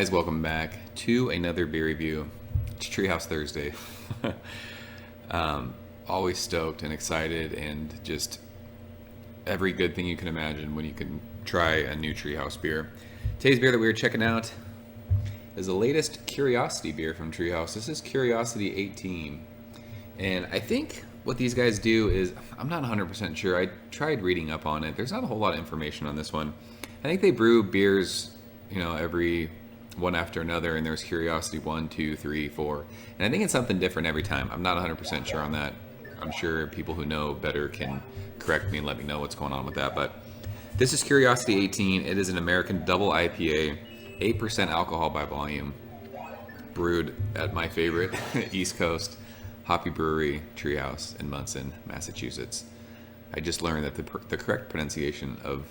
guys, welcome back to another beer review. It's Treehouse Thursday. Always stoked and excited and just every good thing you can imagine when you can try a new Treehouse beer. Today's beer that we were checking out is the latest Curiosity beer from Treehouse. This is Curiosity 18. And I think what these guys do is, I'm not 100% sure. I tried reading up on it. There's not a whole lot of information on this one. I think they brew beers, every one after another, and there's Curiosity 1, 2, 3, 4. And I think it's something different every time. I'm not 100% sure on that. I'm sure people who know better can correct me and let me know what's going on with that. But this is Curiosity 18. It is an American double IPA, 8% alcohol by volume, brewed at my favorite East Coast hoppy brewery, Treehouse in Munson, Massachusetts. I just learned that the correct pronunciation of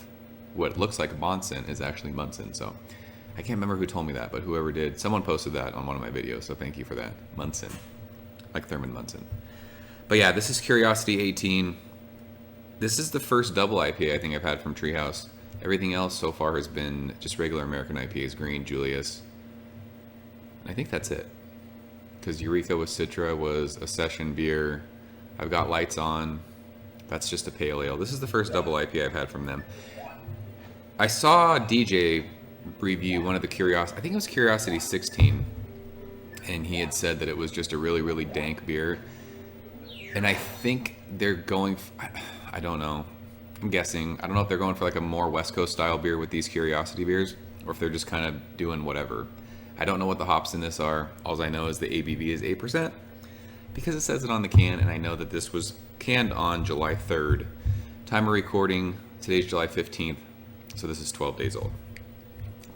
what looks like Monson is actually Munson. So I can't remember who told me that, but whoever did, someone posted that on one of my videos. So thank you for that. Munson, like Thurman Munson. But yeah, this is Curiosity 18. This is the first double IPA I think I've had from Treehouse. Everything else so far has been just regular American IPAs, Green, Julius. I think that's it. Because Eureka with Citra was a session beer. I've got Lights On. That's just a pale ale. This is the first double IPA I've had from them. I saw DJ review one of the Curiosity, I think it was Curiosity 16, and he had said that it was just a really, really dank beer. And I think they're going, I don't know, I'm guessing, I don't know if they're going for like a more West Coast style beer with these Curiosity beers, or if they're just kind of doing whatever. I don't know what the hops in this are. All I know is the ABV is 8%, because it says it on the can, and I know that this was canned on July 3rd. Time of recording, today's July 15th, so this is 12 days old.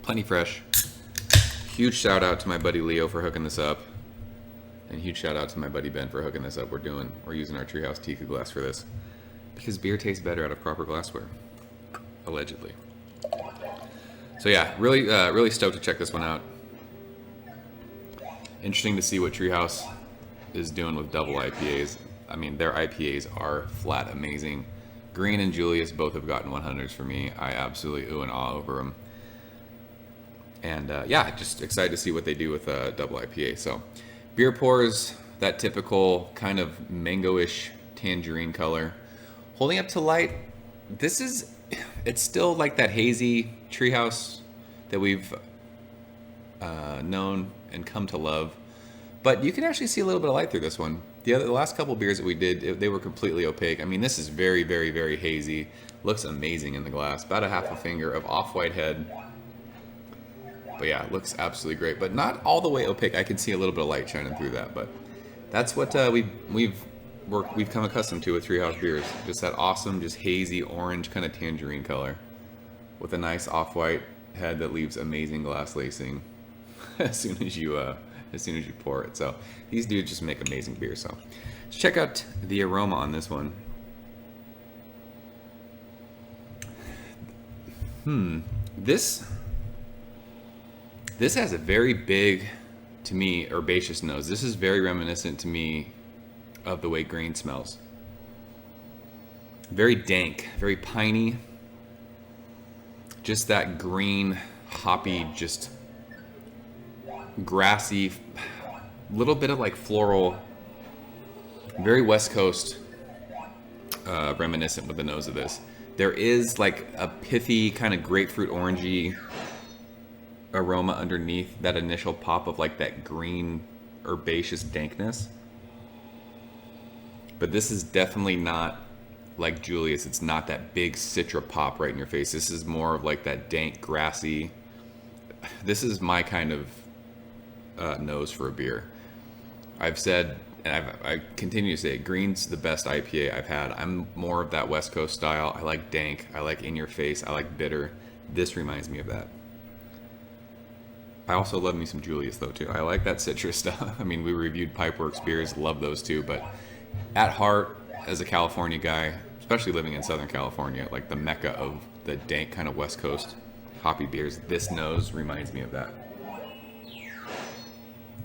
Plenty fresh. Huge shout out to my buddy Leo for hooking this up. And huge shout out to my buddy Ben for hooking this up. We're using our Treehouse Tika glass for this. Because beer tastes better out of proper glassware. Allegedly. So yeah, really stoked to check this one out. Interesting to see what Treehouse is doing with double IPAs. I mean, their IPAs are flat amazing. Green and Julius both have gotten 100s for me. I absolutely ooh and ah over them. And yeah, just excited to see what they do with double IPA. So beer pours, that typical kind of mango-ish tangerine color. Holding up to light, it's still like that hazy Treehouse that we've known and come to love. But you can actually see a little bit of light through this one. The last couple beers that we did, they were completely opaque. I mean, this is very, very, very hazy. Looks amazing in the glass. About a half a finger of off-white head. But yeah, it looks absolutely great. But not all the way opaque. I can see a little bit of light shining through that. But that's what we've come accustomed to with Treehouse beers. Just that awesome, just hazy orange kind of tangerine color, with a nice off-white head that leaves amazing glass lacing as soon as you pour it. So these dudes just make amazing beer. So let's check out the aroma on this one. This has a very big, to me, herbaceous nose. This is very reminiscent to me of the way grain smells. Very dank, very piney. Just that green, hoppy, just grassy, little bit of like floral, very West Coast reminiscent with the nose of this. There is like a pithy kind of grapefruit orangey aroma underneath that initial pop of like that green herbaceous dankness. But this is definitely not like Julius. It's not that big citra pop right in your face. This is more of like that dank, grassy. This is my kind of nose for a beer. I've said, and I continue to say, Green's the best IPA I've had. I'm more of that West Coast style. I like dank. I like in your face. I like bitter. This reminds me of that. I also love me some Julius though too. I like that citrus stuff. I mean, we reviewed Pipeworks beers. Love those too. But at heart, as a California guy, especially living in Southern California, like the mecca of the dank kind of West Coast hoppy beers, this nose reminds me of that.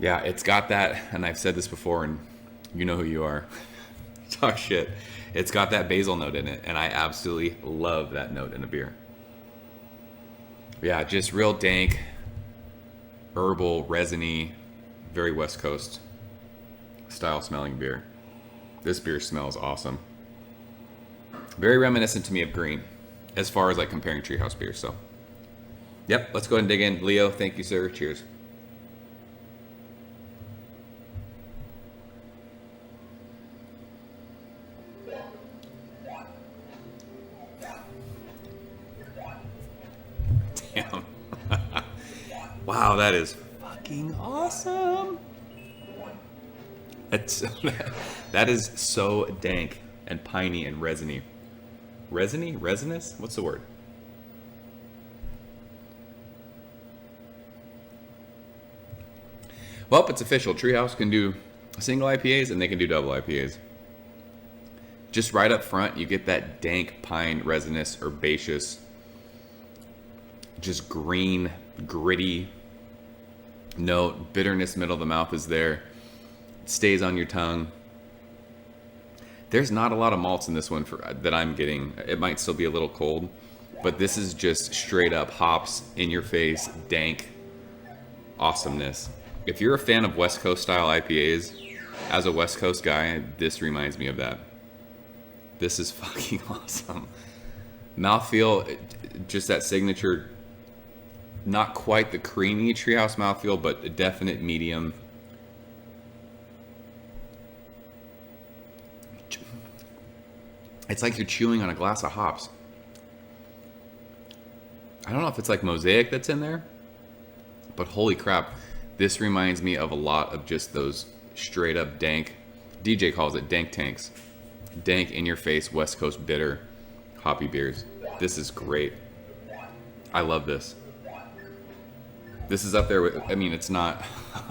Yeah, it's got that, and I've said this before, and you know who you are. Talk shit. It's got that basil note in it, and I absolutely love that note in a beer. Yeah, just real dank, herbal, resiny, very West Coast style smelling beer. This beer smells awesome. Very reminiscent to me of green as far as like comparing Treehouse beers. So, yep, let's go ahead and dig in. Leo, thank you, sir. Cheers. Damn. Wow, that is fucking awesome. That is so dank and piney and resiny. Resiny? Resinous? What's the word? Well, it's official. Treehouse can do single IPAs and they can do double IPAs. Just right up front, you get that dank pine, resinous, herbaceous, just green, gritty note. Bitterness, middle of the mouth is there. It stays on your tongue. There's not a lot of malts in this one that I'm getting. It might still be a little cold, but this is just straight up hops in your face, dank awesomeness. If you're a fan of West Coast style IPAs, as a West Coast guy, this reminds me of that. This is fucking awesome. Mouthfeel, just that signature, not quite the creamy Treehouse mouthfeel, but a definite medium. It's like you're chewing on a glass of hops. I don't know if it's like Mosaic that's in there, but holy crap, this reminds me of a lot of just those straight up dank, DJ calls it dank tanks. Dank in your face, West Coast bitter, hoppy beers. This is great. I love this. This is up there with, I mean, it's not,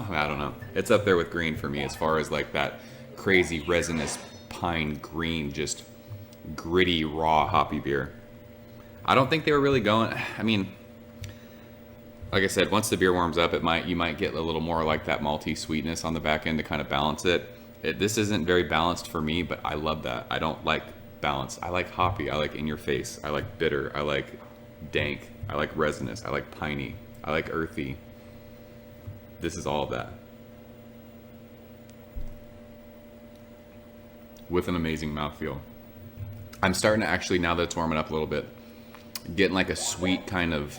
I don't know. It's up there with green for me as far as like that crazy resinous pine green, just gritty, raw, hoppy beer. I don't think they were really going, I mean, like I said, once the beer warms up, you might get a little more like that malty sweetness on the back end to kind of balance it. This isn't very balanced for me, but I love that. I don't like balance. I like hoppy. I like in your face. I like bitter. I like dank. I like resinous. I like piney. I like earthy. This is all of that. With an amazing mouthfeel. I'm starting to actually, now that it's warming up a little bit, getting like a sweet kind of,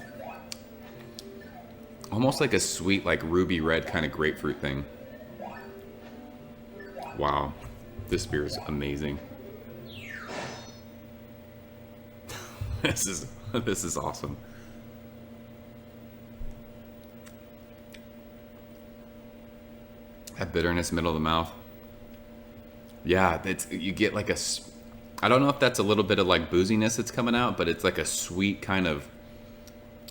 almost like a sweet, like ruby red kind of grapefruit thing. Wow, this beer is amazing. This is awesome. That bitterness, middle of the mouth. Yeah, you get like I don't know if that's a little bit of like booziness that's coming out, but it's like a sweet kind of,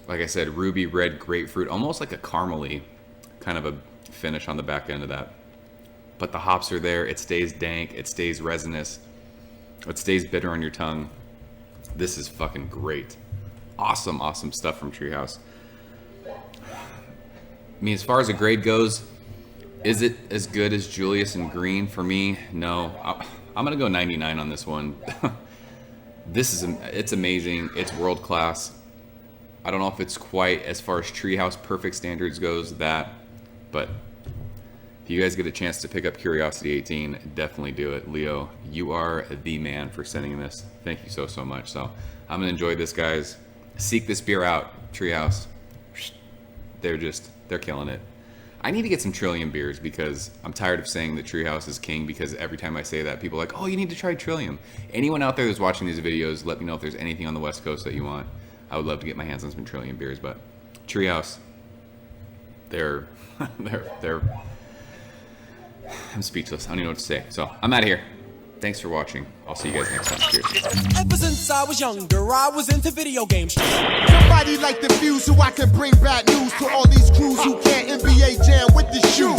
like I said, ruby red grapefruit, almost like a caramely kind of a finish on the back end of that. But the hops are there. It stays dank. It stays resinous. It stays bitter on your tongue. This is fucking great. Awesome, awesome stuff from Treehouse. I mean, as far as a grade goes, is it as good as Julius and Green for me? No. I'm going to go 99 on this one. It's amazing. It's world class. I don't know if it's quite as far as Treehouse perfect standards goes, but if you guys get a chance to pick up Curiosity 18, definitely do it. Leo, you are the man for sending this. Thank you so much. So I'm gonna enjoy this, guys. Seek this beer out, Treehouse. They're killing it. I need to get some Trillium beers because I'm tired of saying that Treehouse is king, because every time I say that, people are like, oh, you need to try Trillium. Anyone out there that's watching these videos, let me know if there's anything on the West Coast that you want. I would love to get my hands on some Trillium beers, but Treehouse, they're I'm speechless. I don't even know what to say. So I'm out of here. Thanks for watching. I'll see you guys next time. Cheers. Ever since I was younger, I was into video games. Somebody like the Fuse, so I can bring bad news to all these crews who can't NBA jam with the shoe.